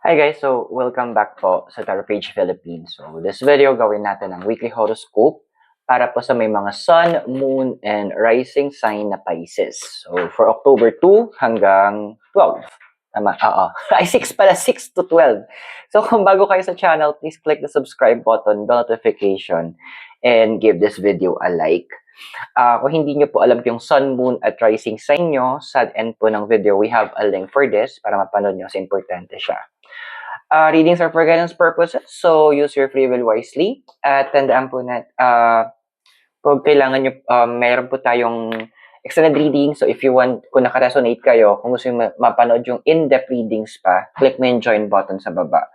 Hi guys, so welcome back po sa Tarot Page Philippines. So this video gawin natin ang weekly horoscope para po sa may mga sun, moon, and rising sign na Pisces. So for October 2 hanggang 12. Tama, oo. Ay, 6 pala, 6 to 12. So kung bago kayo sa channel, please click the subscribe button, bell notification, and give this video a like. Kung hindi nyo po alam yung sun, moon, at rising sign nyo, sa end po ng video, we have a link for this para mapanood nyo kasi importante siya. Readings are for guidance purposes, so use your free will wisely. At tandaan po na, kung kailangan nyo, meron po tayong extended reading. So if you want, kung naka-resonate kayo, kung gusto nyo mapanood yung in-depth readings pa, click mo yung join button sa baba.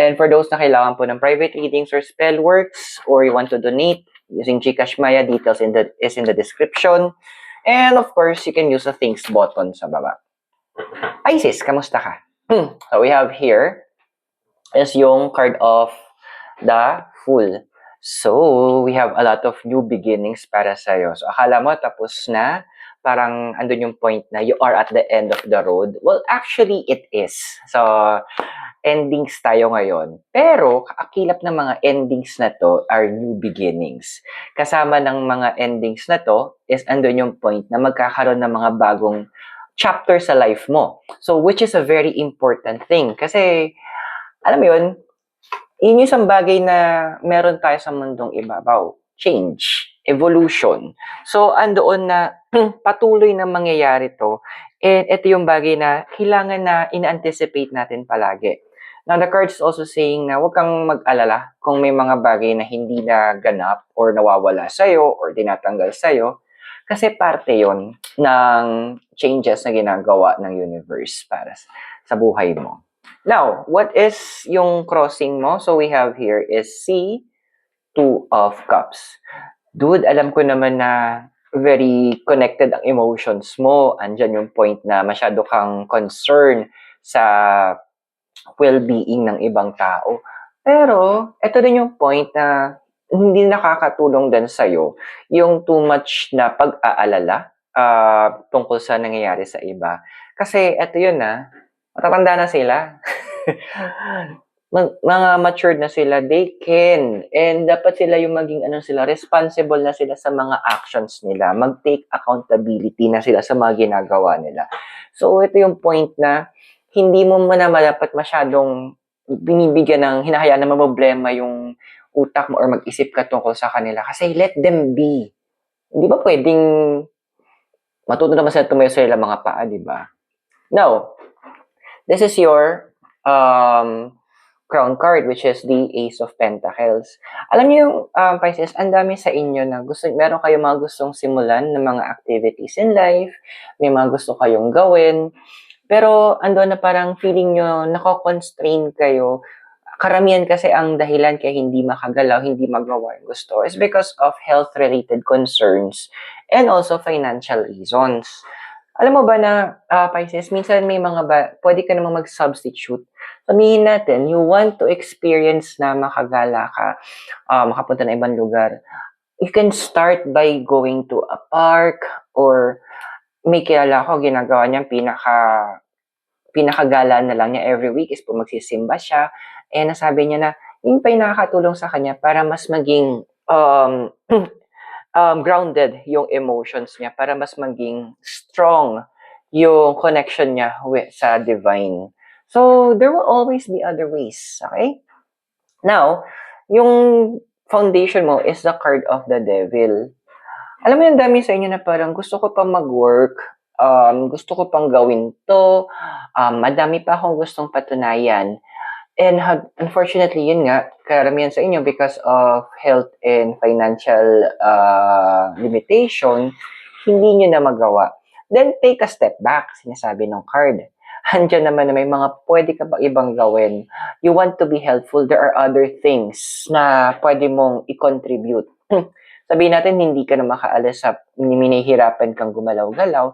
And for those na kailangan po ng private readings or spell works, or you want to donate using Gcash Maya, details is in the description. And of course, you can use the thanks button sa baba. Pisces, kamusta ka? So we have here is yung card of the Fool. So, we have a lot of new beginnings para sa'yo. So, akala mo tapos na, parang andun yung point na you are at the end of the road. Well, actually, it is. So, endings tayo ngayon. Pero, kaakilap ng mga endings na to are new beginnings. Kasama ng mga endings na to is andun yung point na magkakaroon ng mga bagong chapter sa life mo. So, which is a very important thing. Kasi, alam mo yun, yun yung isang bagay na meron tayo sa mundong ibabaw. Change, evolution. So, andoon na patuloy na mangyayari to. And ito yung bagay na kailangan na ina-anticipate natin palagi. Now, the card is also saying na huwag kang mag-alala kung may mga bagay na hindi na ganap or nawawala sa'yo or dinatanggal sa'yo. Kasi parte yon ng changes na ginagawa ng universe para sa buhay mo. Now, what is yung crossing mo? So, we have here is C, Two of Cups. Dude, alam ko naman na very connected ang emotions mo. Andyan yung point na masyado kang concern sa well-being ng ibang tao. Pero, ito din yung point na hindi nakakatulong din sa'yo yung too much na pag-aalala tungkol sa nangyayari sa iba. Kasi, ito yun matatanda na sila. Mga matured na sila, they can. And dapat sila yung maging responsible na sila sa mga actions nila. Mag-take accountability na sila sa mga ginagawa nila. So, ito yung point na hindi mo naman dapat masyadong binibigyan ng hinahayaan na problema yung utak mo or mag-isip ka tungkol sa kanila. Kasi let them be. Hindi ba pwedeng matuto naman sila tumayo sa mga paa, di ba? Now, this is your crown card, which is the Ace of Pentacles. Alam niyo yung Pisces, ang dami sa inyo na meron kayong mga gustong simulan ng mga activities in life, may mga gusto kayong gawin, pero andun na parang feeling nyo, nako-constrain kayo. Karamihan kasi ang dahilan kaya hindi makagalaw, hindi magawa yung gusto is because of health-related concerns and also financial reasons. Alam mo ba na, Pisces, minsan may pwede ka namang mag-substitute. Sabihin natin, you want to experience na makagala ka, makapunta na ibang lugar. You can start by going to a park or may kilala ko, ginagawa niya, pinakagala na lang niya every week is po magsisimba siya. And nasabi niya na, yun pa yung nakakatulong sa kanya para mas maging grounded yung emotions niya, para mas maging strong yung connection niya sa divine. So, there will always be other ways, okay? Now, yung foundation mo is the card of the devil. Alam mo yung dami sa inyo na parang gusto ko pang mag-work, gusto ko pang gawin to, madami pa akong gustong patunayan. And unfortunately, yun nga, karamihan sa inyo because of health and financial limitation, hindi nyo na magawa. Then, take a step back, sinasabi ng card. Handyan naman na may mga pwede ka pa ibang gawin. You want to be helpful, there are other things na pwede mong i-contribute. Sabihin natin, hindi ka na makaalis sa minihirapan kang gumalaw-galaw.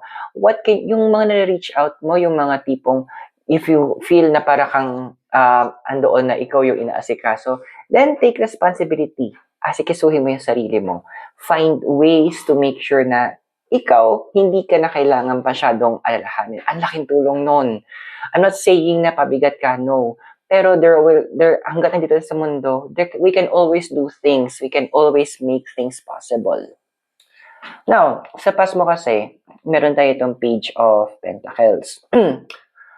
Yung mga na-reach out mo, yung mga tipong, if you feel na para kang andoon na ikaw yung inaasikaso, then take responsibility. Asikisuhin mo yung sarili mo. Find ways to make sure na ikaw, hindi ka na kailangan masyadong alalahanin. Ang laking tulong nun. I'm not saying na pabigat ka, no. Pero hanggat nandito sa mundo, we can always do things. We can always make things possible. Now, sa past mo kasi, meron tayo itong Page of Pentacles.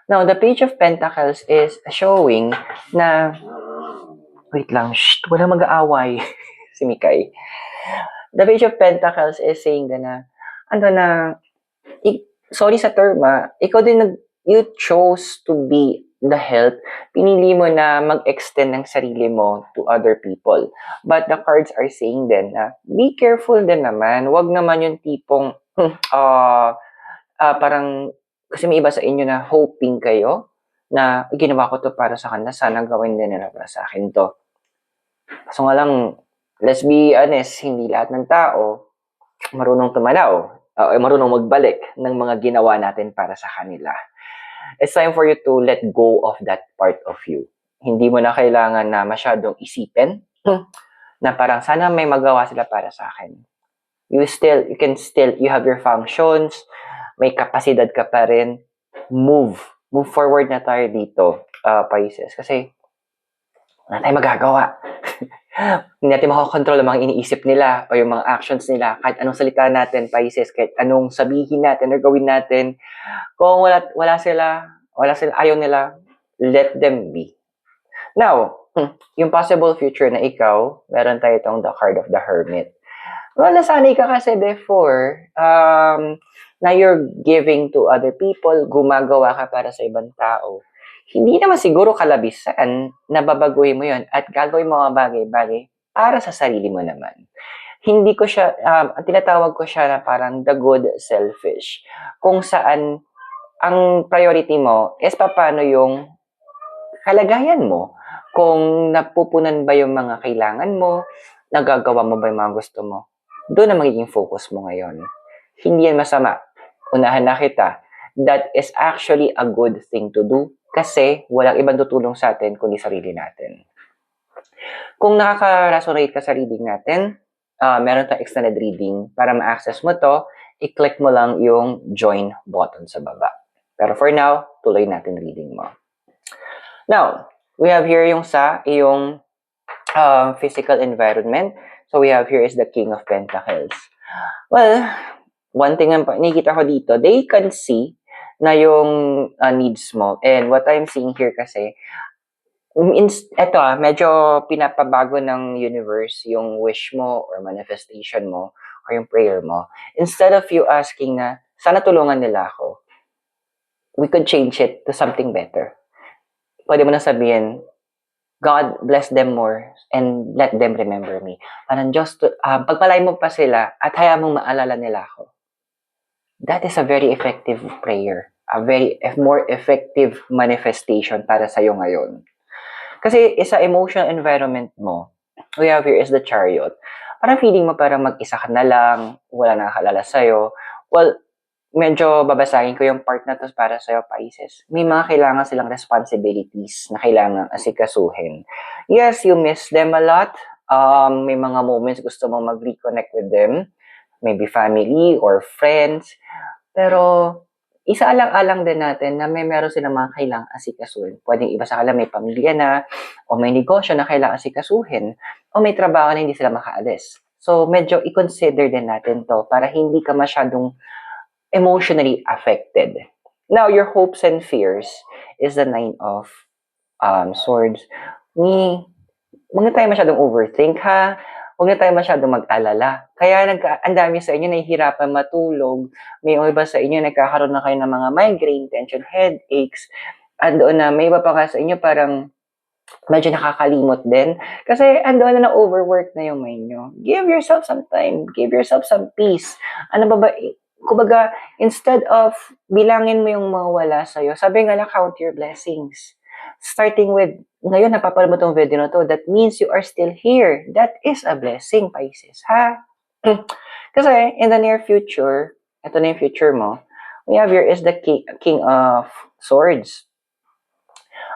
Now, the Page of Pentacles is showing na, wait lang, walang mag-aaway. Si Mikay. The Page of Pentacles is saying na, sorry sa term, ikaw din you chose to be the help. Pinili mo na mag-extend ng sarili mo to other people. But the cards are saying din na, be careful din naman. Huwag naman yung tipong, parang, kasi may iba sa inyo na hoping kayo na ginawa ko to para sa kanila, sana gawin din nila para sa akin to. So nga lang, let's be honest, hindi lahat ng tao marunong tumanaw, marunong magbalik ng mga ginawa natin para sa kanila. It's time for you to let go of that part of you. Hindi mo na kailangan na masyadong isipin na parang sana may magawa sila para sa akin. You have your functions, may kapasidad ka pa rin, move forward na tayo dito, Pisces. Kasi wala tayong magagawa. Hindi natin makakontrol ang mga iniisip nila o yung mga actions nila. Kahit anong salita natin, Pisces, kahit anong sabihin natin or gawin natin, kung wala sila, ayaw nila, let them be. Now, yung possible future na ikaw, meron tayo itong the card of the Hermit. Well, nasanay ka kasi before, na you're giving to other people, gumagawa ka para sa ibang tao. Hindi naman siguro kalabisan na babaguhin mo yon at gagawin mo mga bagay-bagay para sa sarili mo naman. Hindi ko siya, tinatawag ko siya na parang the good selfish. Kung saan ang priority mo is paano yung kalagayan mo. Kung napupunan ba yung mga kailangan mo, nagagawa mo ba yung mga gusto mo. Doon ang magiging focus mo ngayon. Hindi yan masama. Unahan na kita. That is actually a good thing to do kasi walang ibang tutulong sa atin kundi sarili natin. Kung nakaka-resonate ka sa reading natin, meron tayong extended reading. Para ma-access mo to, i-click mo lang yung join button sa baba. Pero for now, tuloy natin reading mo. Now, we have here yung physical environment. So we have here is the King of Pentacles. Well, one thing ang nakikita ko dito, they can see na yung needs mo. And what I'm seeing here kasi, medyo pinapabago ng universe yung wish mo or manifestation mo or yung prayer mo. Instead of you asking na, sana tulungan nila ako, we could change it to something better. Pwede mo na sabihin, God bless them more and let them remember me. Parang pagpalay mo pa sila at hayaan mong maalala nila ako. That is a very effective prayer. A more effective manifestation para sa'yo ngayon. Kasi sa emotional environment mo, we have here is the Chariot. Parang feeling mo parang mag-isa ka na lang, wala nakakalala sa'yo. Well, medyo babasahin ko yung part na to para sa'yo, Pisces. May mga kailangan silang responsibilities na kailangan asikasuhin. Yes, you miss them a lot. May mga moments gusto mong mag-reconnect with them. Maybe family or friends. Pero, isaalang-alang din natin na meron silang mga kailangang asikasuhin. Pwedeng iba sa kanila may pamilya na, o may negosyo na kailangang asikasuhin, o may trabaho na hindi sila makaalis. So, medyo i-consider din natin to para hindi ka masyadong emotionally affected. Now, your hopes and fears is the Nine of Swords. Huwag na tayo masyadong overthink, ha? Huwag na tayo masyadong mag-alala. Kaya ang dami sa inyo nahihirapan matulog. May iba sa inyo nagkakaroon na kayo ng mga migraine, tension, headaches. At doon na, may iba pa ka sa inyo parang medyo nakakalimot din. Kasi andoon na overwork na yung mind nyo. Give yourself some time. Give yourself some peace. Ano ba? Kumbaga, instead of bilangin mo yung mga wala sa'yo, sabi nga na count your blessings. Starting with, ngayon napapanood mo tong video na to, that means you are still here. That is a blessing, Pisces, ha? Kasi, in the near future, ito na yung future mo, we have here is the King of Swords.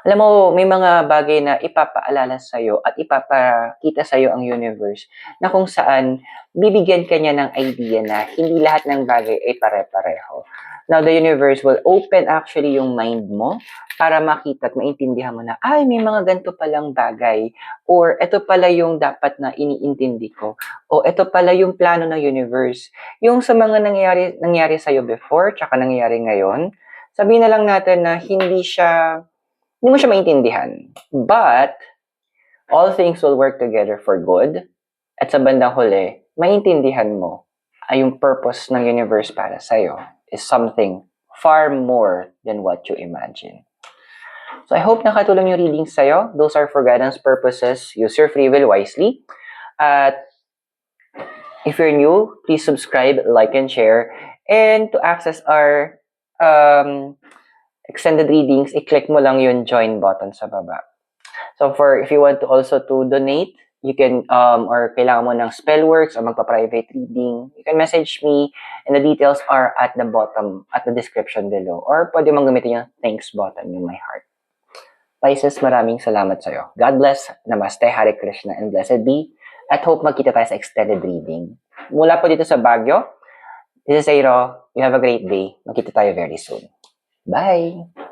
Alam mo, may mga bagay na ipapaalala sa'yo at ipapakita sa'yo ang universe na kung saan bibigyan ka niya ng idea na hindi lahat ng bagay ay pare-pareho. Now, the universe will open actually yung mind mo para makita at maintindihan mo na, ay, may mga ganito palang bagay. Or, ito pala yung dapat na iniintindi ko. O, ito pala yung plano ng universe. Yung sa mga nangyari sa'yo before, tsaka nangyayari ngayon, sabihin na lang natin na hindi mo siya maintindihan. But, all things will work together for good. At sa bandang huli, maintindihan mo ay yung purpose ng universe para sa'yo is something far more than what you imagine. So, I hope nakatulong yung readings sa'yo. Those are for guidance purposes. Use your free will wisely. At if you're new, please subscribe, like, and share. And to access our extended readings, i-click mo lang yung join button sa baba. So if you want to also to donate, you can, or kailangan mo ng spellworks o magpa-private reading, you can message me and the details are at the bottom, at the description below. Or pwede mong gamitin yung thanks button, yung my heart. Pisces, maraming salamat sa'yo. God bless, Namaste, Hare Krishna, and blessed be. At hope magkita tayo sa extended reading. Mula po dito sa Baguio, this is Airo. You have a great day. Magkita tayo very soon. Bye!